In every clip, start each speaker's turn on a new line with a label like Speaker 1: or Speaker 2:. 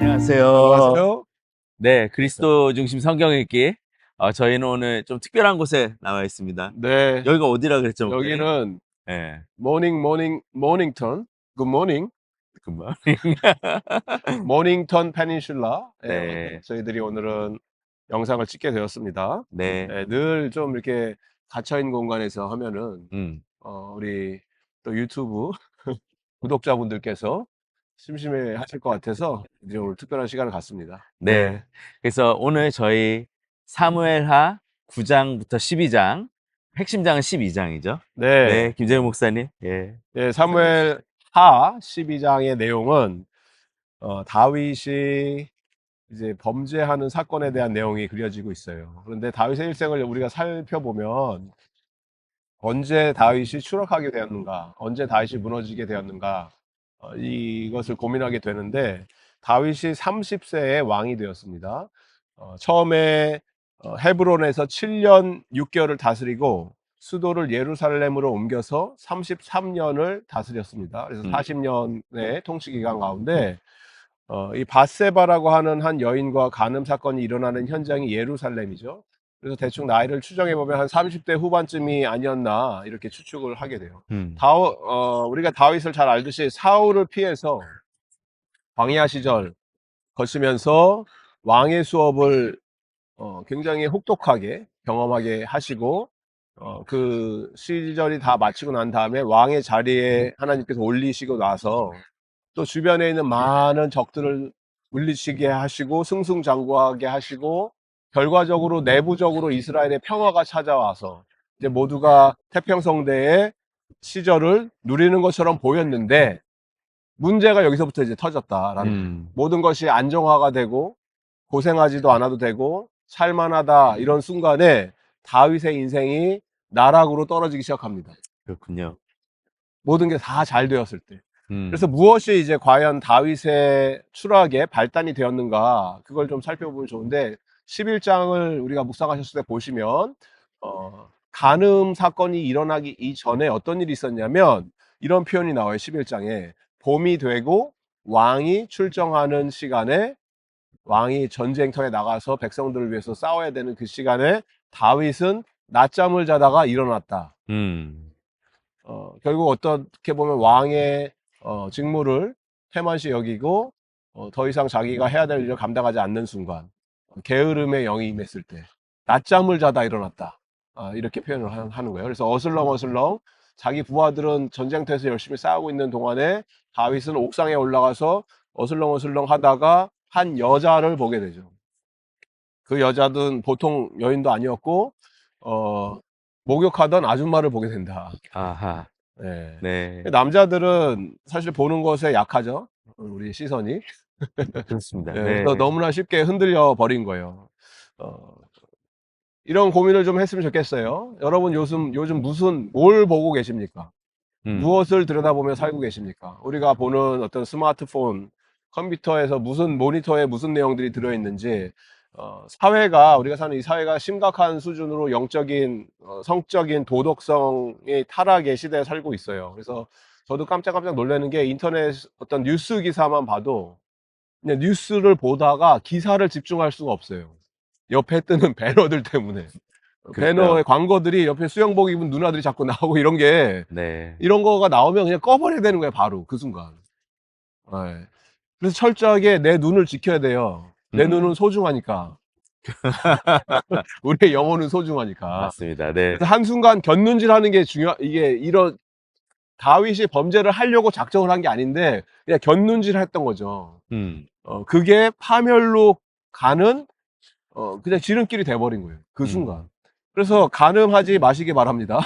Speaker 1: 안녕하세요.
Speaker 2: 안녕하세요.
Speaker 1: 네, 그리스도 중심 성경 읽기. 저희는 오늘 좀 특별한 곳에 나와 있습니다.
Speaker 2: 네,
Speaker 1: 여기가 어디라 그랬죠, 목사님?
Speaker 2: 여기는
Speaker 1: 네,
Speaker 2: 모닝턴, 굿모닝,
Speaker 1: 금방.
Speaker 2: 모닝턴 페닌슐라에
Speaker 1: 네,
Speaker 2: 저희들이 오늘은 영상을 찍게 되었습니다.
Speaker 1: 네,
Speaker 2: 네, 늘 좀 이렇게 갇혀있는 공간에서 하면은,
Speaker 1: 음,
Speaker 2: 우리 또 유튜브 구독자분들께서 심심해 하실 것 같아서 이제 오늘 특별한 시간을 갖습니다.
Speaker 1: 네.
Speaker 2: 네,
Speaker 1: 그래서 오늘 저희 사무엘하 9장부터 12장, 핵심장은 12장이죠.
Speaker 2: 네,
Speaker 1: 네, 김재우 목사님. 예,
Speaker 2: 네, 사무엘 하 12장의 내용은, 다윗이 이제 범죄하는 사건에 대한 내용이 그려지고 있어요. 그런데 다윗의 일생을 우리가 살펴보면 언제 다윗이 추락하게 되었는가, 언제 다윗이 무너지게 되었는가, 이것을 고민하게 되는데 다윗이 30세에 왕이 되었습니다. 처음에 헤브론에서 7년 6개월을 다스리고 수도를 예루살렘으로 옮겨서 33년을 다스렸습니다. 그래서
Speaker 1: 음,
Speaker 2: 40년의 통치 기간 가운데 이 밧세바라고 하는 한 여인과 간음 사건이 일어나는 현장이 예루살렘이죠. 그래서 대충 나이를 추정해 보면 한 30대 후반쯤이 아니었나 이렇게 추측을 하게 돼요.
Speaker 1: 음,
Speaker 2: 우리가 다윗을 잘 알듯이 사울을 피해서 광야 시절 거치면서 왕의 수업을 굉장히 혹독하게 경험하게 하시고 그 시절이 다 마치고 난 다음에 왕의 자리에 하나님께서 올리시고 나서 또 주변에 있는 많은 적들을 물리치게 하시고 승승장구하게 하시고 결과적으로 내부적으로 이스라엘의 평화가 찾아와서 이제 모두가 태평성대의 시절을 누리는 것처럼 보였는데 문제가 여기서부터 이제 터졌다라는 거예요.
Speaker 1: 음,
Speaker 2: 모든 것이 안정화가 되고 고생하지도 않아도 되고 살만하다 이런 순간에 다윗의 인생이 나락으로 떨어지기 시작합니다.
Speaker 1: 그렇군요.
Speaker 2: 모든 게 다 잘 되었을 때. 그래서
Speaker 1: 음,
Speaker 2: 무엇이 이제 과연 다윗의 추락의 발단이 되었는가 그걸 좀 살펴보면 좋은데 11장을 우리가 묵상하셨을 때 보시면 간음 사건이 일어나기 이전에 어떤 일이 있었냐면 이런 표현이 나와요. 11장에 봄이 되고 왕이 출정하는 시간에 왕이 전쟁터에 나가서 백성들을 위해서 싸워야 되는 그 시간에 다윗은 낮잠을 자다가 일어났다.
Speaker 1: 음,
Speaker 2: 결국 어떻게 보면 왕의 직무를 태만시 여기고 더 이상 자기가 해야 될 일을 감당하지 않는 순간 게으름의 영이 임했을 때 낮잠을 자다 일어났다. 이렇게 표현을 하는 거예요. 그래서 어슬렁어슬렁 자기 부하들은 전쟁터에서 열심히 싸우고 있는 동안에 다윗은 옥상에 올라가서 어슬렁어슬렁 하다가 한 여자를 보게 되죠. 그 여자는 보통 여인도 아니었고 목욕하던 아줌마를 보게 된다.
Speaker 1: 아하,
Speaker 2: 예.
Speaker 1: 네,
Speaker 2: 남자들은 사실 보는 것에 약하죠. 우리 시선이.
Speaker 1: 그렇습니다.
Speaker 2: 예,
Speaker 1: 네,
Speaker 2: 그래서 너무나 쉽게 흔들려 버린 거예요. 어, 이런 고민을 좀 했으면 좋겠어요. 여러분 요즘 뭘 보고 계십니까?
Speaker 1: 음,
Speaker 2: 무엇을 들여다보며 살고 계십니까? 우리가 보는 어떤 스마트폰, 컴퓨터에서 무슨 모니터에 무슨 내용들이 들어있는지, 사회가, 우리가 사는 이 사회가 심각한 수준으로 영적인, 성적인 도덕성의 타락의 시대에 살고 있어요. 그래서 저도 깜짝깜짝 놀라는 게 인터넷 어떤 뉴스 기사만 봐도 그냥 뉴스를 보다가 기사를 집중할 수가 없어요. 옆에 뜨는 배너들 때문에.
Speaker 1: 그렇죠.
Speaker 2: 배너의 광고들이 옆에 수영복 입은 누나들이 자꾸 나오고 이런 게
Speaker 1: 네,
Speaker 2: 이런 거가 나오면 그냥 꺼버려야 되는 거예요, 바로 그 순간. 예. 그래서 철저하게 내 눈을 지켜야 돼요. 내
Speaker 1: 음,
Speaker 2: 눈은 소중하니까. 우리의 영혼은 소중하니까.
Speaker 1: 맞습니다. 네,
Speaker 2: 그래서 한순간 곁눈질 하는 게 이게 이런 다윗이 범죄를 하려고 작정을 한 게 아닌데 그냥 곁눈질 했던 거죠.
Speaker 1: 음,
Speaker 2: 그게 파멸로 가는 그냥 지름길이 돼버린 거예요. 그 순간.
Speaker 1: 음,
Speaker 2: 그래서 간음하지 마시기 바랍니다.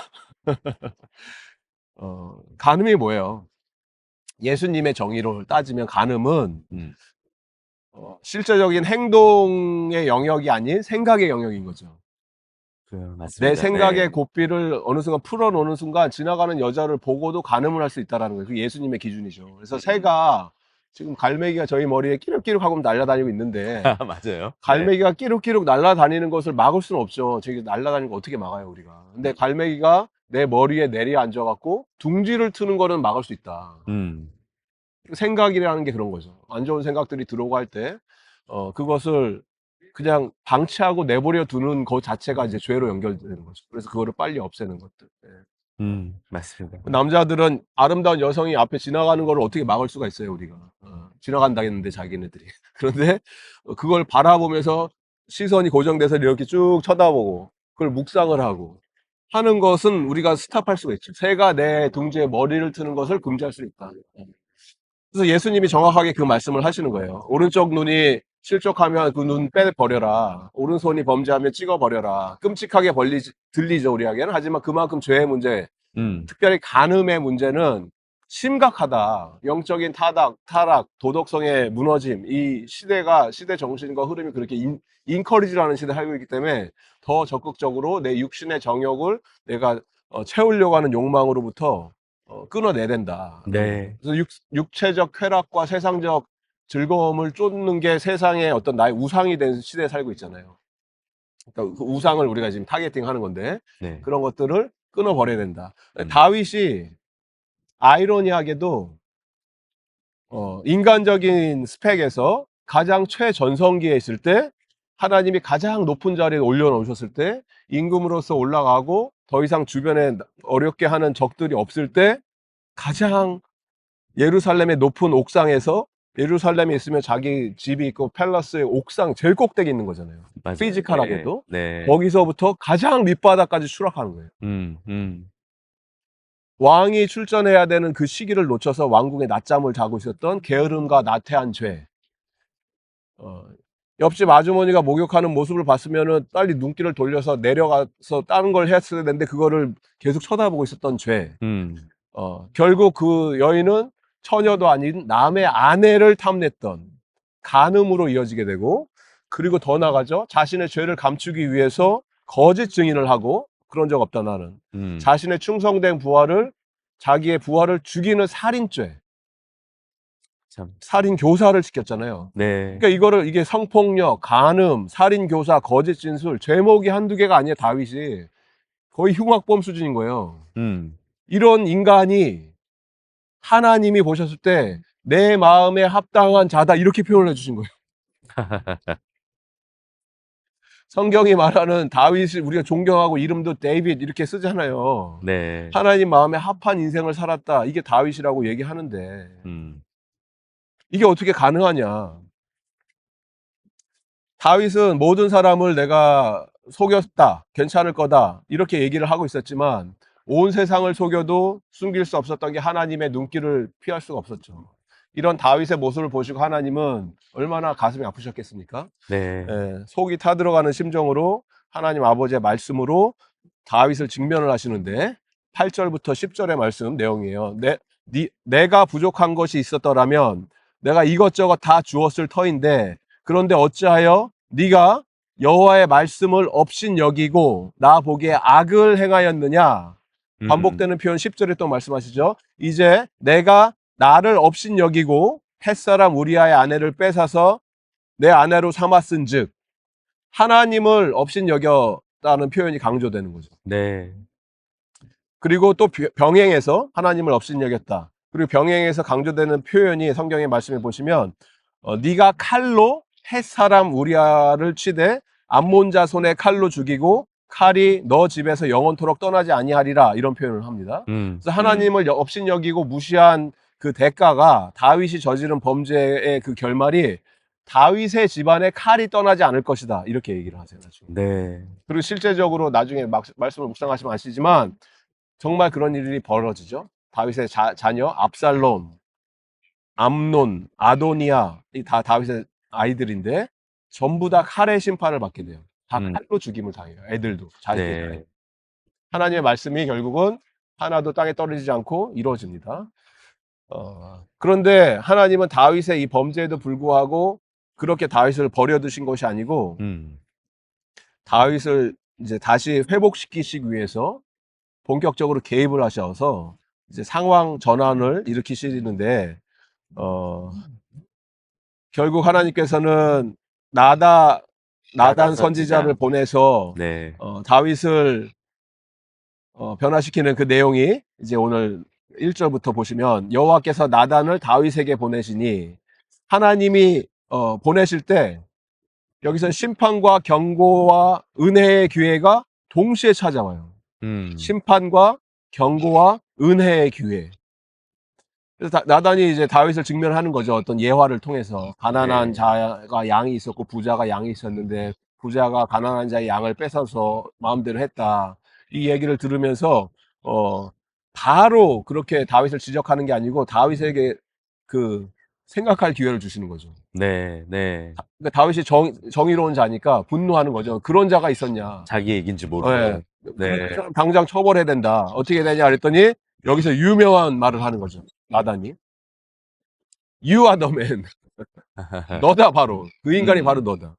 Speaker 2: 간음이 뭐예요? 예수님의 정의로 따지면 간음은
Speaker 1: 음,
Speaker 2: 실제적인 행동의 영역이 아닌 생각의 영역인 거죠. 내
Speaker 1: 맞습니다. 네,
Speaker 2: 생각의 고삐를 어느 순간 풀어놓는 순간 지나가는 여자를 보고도 간음을 할 수 있다는 거예요. 그게 예수님의 기준이죠. 그래서 새가 지금 갈매기가 저희 머리에 끼룩끼룩하고 날아다니고 있는데
Speaker 1: 맞아요. 네,
Speaker 2: 갈매기가 끼룩끼룩 날아다니는 것을 막을 수는 없죠. 저기 날아다니는 거 어떻게 막아요, 우리가. 근데 갈매기가 내 머리에 내려 앉아갖고 둥지를 트는 거는 막을 수 있다.
Speaker 1: 음,
Speaker 2: 생각이라는 게 그런 거죠. 안 좋은 생각들이 들어오고 할 때, 그것을 그냥 방치하고 내버려 두는 것 자체가 이제 죄로 연결되는 거죠. 그래서 그거를 빨리 없애는 것들. 예.
Speaker 1: 맞습니다.
Speaker 2: 남자들은 아름다운 여성이 앞에 지나가는 걸 어떻게 막을 수가 있어요, 우리가. 지나간다 했는데, 자기네들이. 그런데 그걸 바라보면서 시선이 고정돼서 이렇게 쭉 쳐다보고, 그걸 묵상을 하고, 하는 것은 우리가 스탑할 수가 있죠. 새가 내 둥지에 머리를 트는 것을 금지할 수 있다. 그래서 예수님이 정확하게 그 말씀을 하시는 거예요. 오른쪽 눈이 실족하면 그 눈 빼버려라. 오른손이 범죄하면 찍어버려라. 끔찍하게 들리죠, 우리에게는. 하지만 그만큼 죄의 문제,
Speaker 1: 음,
Speaker 2: 특별히 간음의 문제는 심각하다. 영적인 타락, 도덕성의 무너짐, 이 시대가, 시대 정신과 흐름이 그렇게 인커리지라는 시대에 살고 있기 때문에 더 적극적으로 내 육신의 정욕을 내가 채우려고 하는 욕망으로부터 끊어내야 된다.
Speaker 1: 네.
Speaker 2: 그래서 육체적 쾌락과 세상적 즐거움을 쫓는 게 세상의 어떤 나의 우상이 된 시대에 살고 있잖아요. 그러니까 그 우상을 우리가 지금 타겟팅 하는 건데
Speaker 1: 네.
Speaker 2: 그런 것들을 끊어버려야 된다.
Speaker 1: 음.
Speaker 2: 다윗이 아이러니하게도 인간적인 스펙에서 가장 최전성기에 있을 때 하나님이 가장 높은 자리에 올려놓으셨을 때 임금으로서 올라가고 더 이상 주변에 어렵게 하는 적들이 없을 때 가장 예루살렘의 높은 옥상에서 예루살렘에 있으면 자기 집이 있고 팰러스의 옥상 제일 꼭대기 있는 거잖아요.
Speaker 1: 맞아요.
Speaker 2: 피지컬하게도
Speaker 1: 네.
Speaker 2: 거기서부터 가장 밑바닥까지 추락하는 거예요.
Speaker 1: 음.
Speaker 2: 왕이 출전해야 되는 그 시기를 놓쳐서 왕궁에 낮잠을 자고 있었던 게으름과 나태한 죄. 옆집 아주머니가 목욕하는 모습을 봤으면은 빨리 눈길을 돌려서 내려가서 다른 걸 했어야 되는데 그거를 계속 쳐다보고 있었던 죄.
Speaker 1: 음.
Speaker 2: 결국 그 여인은 처녀도 아닌 남의 아내를 탐냈던 간음으로 이어지게 되고, 그리고 더 나가죠. 자신의 죄를 감추기 위해서 거짓 증인을 하고, 그런 적 없다 나는. 자신의 충성된 부하를, 자기의 부하를 죽이는 살인죄,
Speaker 1: 참.
Speaker 2: 살인 교사를 시켰잖아요.
Speaker 1: 네.
Speaker 2: 그러니까 이게 성폭력, 간음, 살인 교사, 거짓 진술, 제목이 한두 개가 아니에요. 다윗이 거의 흉악범 수준인 거예요.
Speaker 1: 음.
Speaker 2: 이런 인간이 하나님이 보셨을 때 내 마음에 합당한 자다 이렇게 표현을 해주신 거예요. 성경이 말하는 다윗을 우리가 존경하고 이름도 데이빗 이렇게 쓰잖아요.
Speaker 1: 네.
Speaker 2: 하나님 마음에 합한 인생을 살았다. 이게 다윗이라고 얘기하는데 이게 어떻게 가능하냐. 다윗은 모든 사람을 내가 속였다. 괜찮을 거다. 이렇게 얘기를 하고 있었지만 온 세상을 속여도 숨길 수 없었던 게 하나님의 눈길을 피할 수가 없었죠. 이런 다윗의 모습을 보시고 하나님은 얼마나 가슴이 아프셨겠습니까?
Speaker 1: 네.
Speaker 2: 속이 타들어가는 심정으로 하나님 아버지의 말씀으로 다윗을 직면을 하시는데 8절부터 10절의 말씀 내용이에요. 내가 부족한 것이 있었더라면 내가 이것저것 다 주었을 터인데 그런데 어찌하여 네가 여호와의 말씀을 업신 여기고 나 보기에 악을 행하였느냐. 반복되는 표현 10절에 또 말씀하시죠. 이제 내가 나를 업신 여기고 햇사람 우리아의 아내를 뺏어서 내 아내로 삼았은 즉 하나님을 업신 여겼다는 표현이 강조되는 거죠.
Speaker 1: 네.
Speaker 2: 그리고 또 병행해서 하나님을 업신 여겼다. 그리고 병행해서 강조되는 표현이 성경의 말씀에 보시면 네가 칼로 햇사람 우리아를 치되 암몬 자손의 칼로 죽이고 칼이 너 집에서 영원토록 떠나지 아니하리라 이런 표현을 합니다. 그래서 하나님을 업신 여기고 무시한 그 대가가 다윗이 저지른 범죄의 그 결말이 다윗의 집안에 칼이 떠나지 않을 것이다 이렇게 얘기를 하세요. 나중에.
Speaker 1: 네.
Speaker 2: 그리고 실제적으로 나중에 말씀을 묵상하시면 아시지만 정말 그런 일이 벌어지죠. 다윗의 자녀 압살롬, 암논, 아도니아 이 다 다윗의 아이들인데 전부 다 칼의 심판을 받게 돼요. 다 칼로 죽임을 당해요. 애들도 자기의 자녀.
Speaker 1: 네.
Speaker 2: 하나님의 말씀이 결국은 하나도 땅에 떨어지지 않고 이루어집니다. 그런데 하나님은 다윗의 이 범죄에도 불구하고 그렇게 다윗을 버려두신 것이 아니고 다윗을 이제 다시 회복시키시기 위해서 본격적으로 개입을 하셔서 이제 상황 전환을 일으키시는데 결국 하나님께서는 나단 선지자를 보내서
Speaker 1: 네.
Speaker 2: 다윗을 변화시키는 그 내용이 이제 오늘 1절부터 보시면 여호와께서 나단을 다윗에게 보내시니 하나님이 보내실 때 여기서 심판과 경고와 은혜의 기회가 동시에 찾아와요. 심판과 경고와 은혜의 기회. 그래서 나단이 이제 다윗을 직면하는 거죠. 어떤 예화를 통해서 가난한
Speaker 1: 네.
Speaker 2: 자가 양이 있었고 부자가 양이 있었는데 부자가 가난한 자의 양을 뺏어서 마음대로 했다. 이 얘기를 들으면서 바로 그렇게 다윗을 지적하는 게 아니고 다윗에게 그 생각할 기회를 주시는 거죠.
Speaker 1: 네, 네.
Speaker 2: 그러니까 다윗이 정의로운 자니까 분노하는 거죠. 그런 자가 있었냐.
Speaker 1: 자기 얘기인지 모르고.
Speaker 2: 예.
Speaker 1: 네.
Speaker 2: 그 사람 당장 처벌해야 된다. 어떻게 되냐 그랬더니 여기서 유명한 말을 하는 거죠. 나단이. You are the man. 너다 바로. 그 인간이 바로 너다.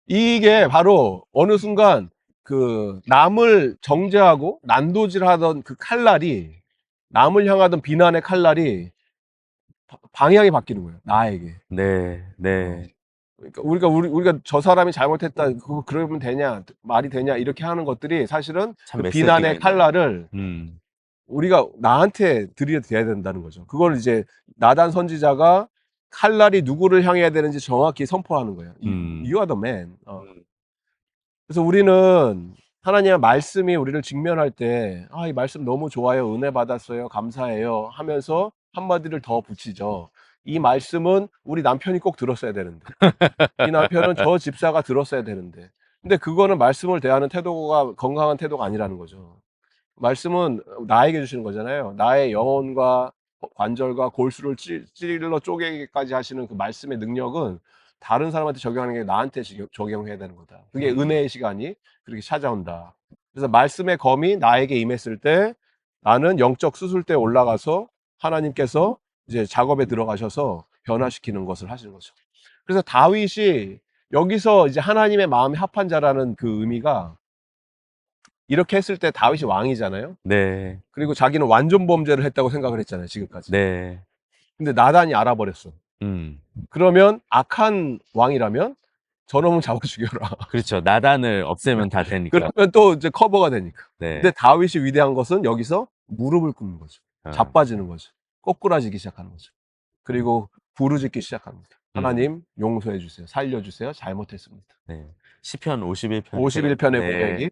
Speaker 2: 이게 바로 어느 순간 그 남을 정죄하고 난도질하던 그 칼날이 남을 향하던 비난의 칼날이 방향이 바뀌는 거예요. 나에게.
Speaker 1: 네, 네.
Speaker 2: 그러니까 우리가 저 사람이 잘못했다. 그거 그러면 되냐? 말이 되냐? 이렇게 하는 것들이 사실은
Speaker 1: 참
Speaker 2: 그
Speaker 1: 메시지가
Speaker 2: 비난의
Speaker 1: 있네요.
Speaker 2: 칼날을 우리가 나한테 들여야 된다는 거죠. 그걸 이제 나단 선지자가 칼날이 누구를 향해야 되는지 정확히 선포하는 거예요. You are the man. 그래서 우리는 하나님의 말씀이 우리를 직면할 때, 이 말씀 너무 좋아요. 은혜 받았어요. 감사해요. 하면서 한마디를 더 붙이죠. 이 말씀은 우리 남편이 꼭 들었어야 되는데. 이 남편은 저 집사가 들었어야 되는데. 근데 그거는 말씀을 대하는 태도가 건강한 태도가 아니라는 거죠. 말씀은 나에게 주시는 거잖아요. 나의 영혼과 관절과 골수를 찔러 쪼개기까지 하시는 그 말씀의 능력은 다른 사람한테 적용하는 게 나한테 적용해야 되는 거다. 그게 은혜의 시간이 그렇게 찾아온다. 그래서 말씀의 검이 나에게 임했을 때 나는 영적 수술대에 올라가서 하나님께서 이제 작업에 들어가셔서 변화시키는 것을 하시는 거죠. 그래서 다윗이 여기서 이제 하나님의 마음에 합한 자라는 그 의미가 이렇게 했을 때 다윗이 왕이잖아요.
Speaker 1: 네,
Speaker 2: 그리고 자기는 완전 범죄를 했다고 생각을 했잖아요, 지금까지.
Speaker 1: 네.
Speaker 2: 근데 나단이 알아버렸어. 그러면 악한 왕이라면 저놈은 잡아 죽여라.
Speaker 1: 그렇죠. 나단을 없애면 다 되니까.
Speaker 2: 그러면 또 이제 커버가 되니까.
Speaker 1: 네.
Speaker 2: 근데 다윗이 위대한 것은 여기서 무릎을 꿇는 거죠. 자빠지는 거죠. 꼬꾸라지기 시작하는 거죠. 그리고 부르짖기 시작합니다. 하나님 용서해 주세요. 살려주세요. 잘못했습니다.
Speaker 1: 네. 시편 51편.
Speaker 2: 51편의
Speaker 1: 네.
Speaker 2: 고백이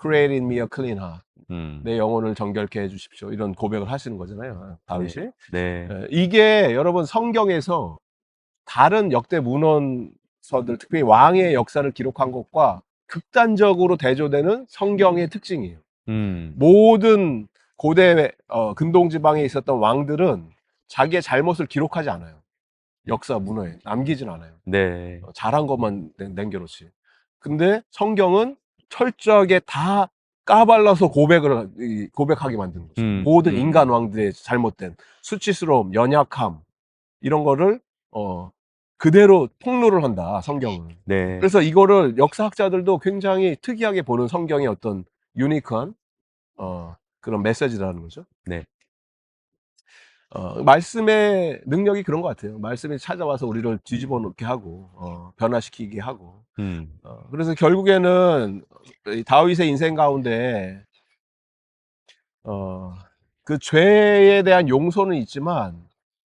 Speaker 2: Create in me a clean heart.
Speaker 1: 음.
Speaker 2: 내 영혼을 정결케 해주십시오. 이런 고백을 하시는 거잖아요. 다윗이.
Speaker 1: 네.
Speaker 2: 이게 여러분 성경에서 다른 역대 문헌서들, 특히 왕의 역사를 기록한 것과 극단적으로 대조되는 성경의 특징이에요. 모든 고대 근동지방에 있었던 왕들은 자기의 잘못을 기록하지 않아요. 역사 문화에 남기진 않아요.
Speaker 1: 네.
Speaker 2: 잘한 것만 남겨놓지. 근데 성경은 철저하게 다 까발라서 고백하게 만드는 거죠. 모든 인간 왕들의 잘못된 수치스러움, 연약함 이런 거를 그대로 폭로를 한다. 성경은.
Speaker 1: 네.
Speaker 2: 그래서 이거를 역사학자들도 굉장히 특이하게 보는 성경의 어떤 유니크한 그런 메시지라는 거죠.
Speaker 1: 네.
Speaker 2: 말씀의 능력이 그런 것 같아요. 말씀이 찾아와서 우리를 뒤집어 놓게 하고 변화시키게 하고. 그래서 결국에는 이 다윗의 인생 가운데 그 죄에 대한 용서는 있지만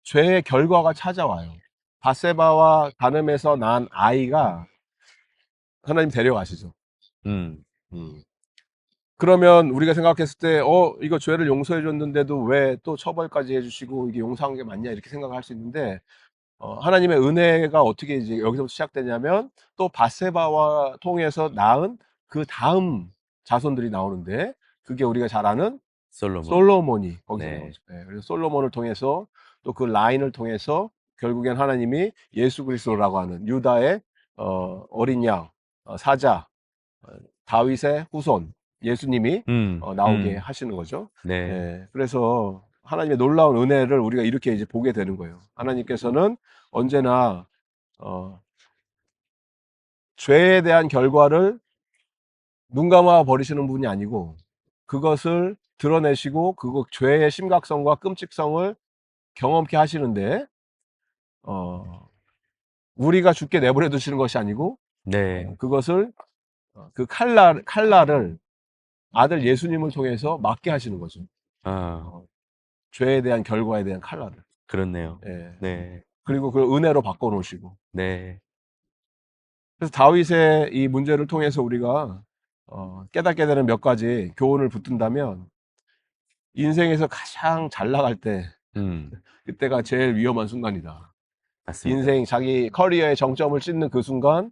Speaker 2: 죄의 결과가 찾아와요. 바세바와 간음에서 난 아이가 하나님 데려가시죠. 음. 그러면 우리가 생각했을 때, 이거 죄를 용서해 줬는데도 왜 또 처벌까지 해주시고 이게 용서한 게 맞냐 이렇게 생각할 수 있는데, 하나님의 은혜가 어떻게 이제 여기서부터 시작되냐면 또 바세바와 통해서 낳은 그 다음 자손들이 나오는데 그게 우리가 잘 아는 솔로몬이 거기서 나오죠. 네, 그래서 솔로몬을 통해서 또 그 라인을 통해서 결국엔 하나님이 예수 그리스도라고 하는 유다의 어린 양 사자 다윗의 후손 예수님이 나오게 하시는 거죠.
Speaker 1: 네.
Speaker 2: 그래서 하나님의 놀라운 은혜를 우리가 이렇게 이제 보게 되는 거예요. 하나님께서는 언제나 죄에 대한 결과를 눈 감아 버리시는 분이 아니고 그것을 드러내시고 그거 죄의 심각성과 끔찍성을 경험케 하시는데 우리가 죽게 내버려 두시는 것이 아니고
Speaker 1: 네.
Speaker 2: 그것을 그 칼날을 아들 예수님을 통해서 맞게 하시는 거죠.
Speaker 1: 아,
Speaker 2: 죄에 대한 결과에 대한 칼날을.
Speaker 1: 그렇네요.
Speaker 2: 예.
Speaker 1: 네,
Speaker 2: 그리고 그걸 은혜로 바꿔 놓으시고.
Speaker 1: 네,
Speaker 2: 그래서 다윗의 이 문제를 통해서 우리가 깨닫게 되는 몇 가지 교훈을 붙든다면, 인생에서 가장 잘 나갈 때
Speaker 1: 음,
Speaker 2: 그때가 제일 위험한 순간이다.
Speaker 1: 맞습니다.
Speaker 2: 인생 자기 커리어의 정점을 찍는 그 순간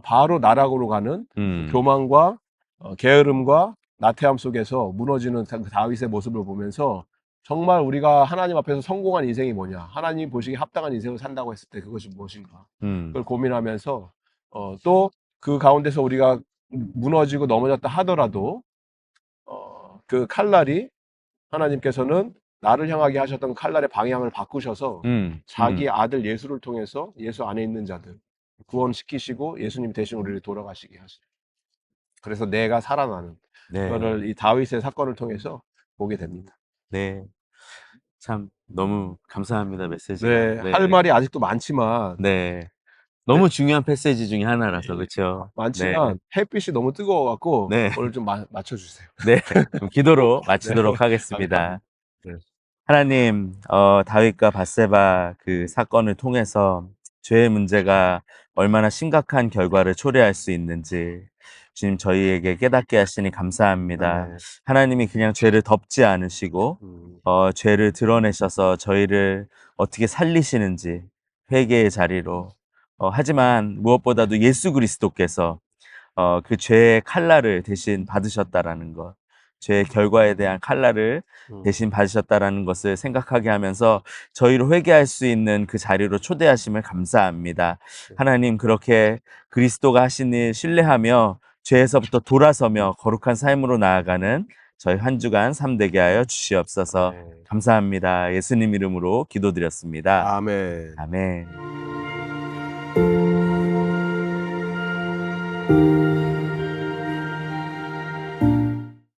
Speaker 2: 바로 나락으로 가는 그
Speaker 1: 음,
Speaker 2: 교만과 게으름과 나태함 속에서 무너지는 그 다윗의 모습을 보면서, 정말 우리가 하나님 앞에서 성공한 인생이 뭐냐, 하나님 보시기에 합당한 인생을 산다고 했을 때 그것이 무엇인가, 그걸 고민하면서 또 그 가운데서 우리가 무너지고 넘어졌다 하더라도 그 칼날이, 하나님께서는 나를 향하게 하셨던 칼날의 방향을 바꾸셔서
Speaker 1: 음,
Speaker 2: 자기 아들 예수를 통해서 예수 안에 있는 자들 구원시키시고 예수님 대신 우리를 돌아가시게 하시죠. 그래서 내가 살아나는
Speaker 1: 네,
Speaker 2: 그거를 이 다윗의 사건을 통해서 보게 됩니다.
Speaker 1: 네. 참, 너무 감사합니다, 메시지가.
Speaker 2: 네, 할
Speaker 1: 네,
Speaker 2: 말이 아직도 많지만,
Speaker 1: 네.
Speaker 2: 네,
Speaker 1: 너무 중요한 패세지 중에 하나라서, 그쵸? 네,
Speaker 2: 햇빛이 너무 뜨거워 갖고
Speaker 1: 네,
Speaker 2: 오늘 좀 맞춰주세요.
Speaker 1: 네. 그럼 기도로
Speaker 2: 네,
Speaker 1: 마치도록
Speaker 2: 감사합니다.
Speaker 1: 하겠습니다.
Speaker 2: 네,
Speaker 1: 하나님, 다윗과 밧세바 그 사건을 통해서 죄의 문제가 얼마나 심각한 결과를 초래할 수 있는지 주님 저희에게 깨닫게 하시니 감사합니다.
Speaker 2: 아멘.
Speaker 1: 하나님이 그냥 죄를 덮지 않으시고 죄를 드러내셔서 저희를 어떻게 살리시는지 회개의 자리로 하지만 무엇보다도 예수 그리스도께서 그 죄의 칼날을 대신 받으셨다라는 것, 죄의 결과에 대한 칼날을 대신 받으셨다라는 것을 생각하게 하면서 저희를 회개할 수 있는 그 자리로 초대하심을 감사합니다. 하나님, 그렇게 그리스도가 하신 일 신뢰하며 죄에서부터 돌아서며 거룩한 삶으로 나아가는 저희 한 주간 삶되게 하여 주시옵소서.
Speaker 2: 아멘.
Speaker 1: 감사합니다. 예수님 이름으로 기도드렸습니다.
Speaker 2: 아멘.
Speaker 1: 아멘.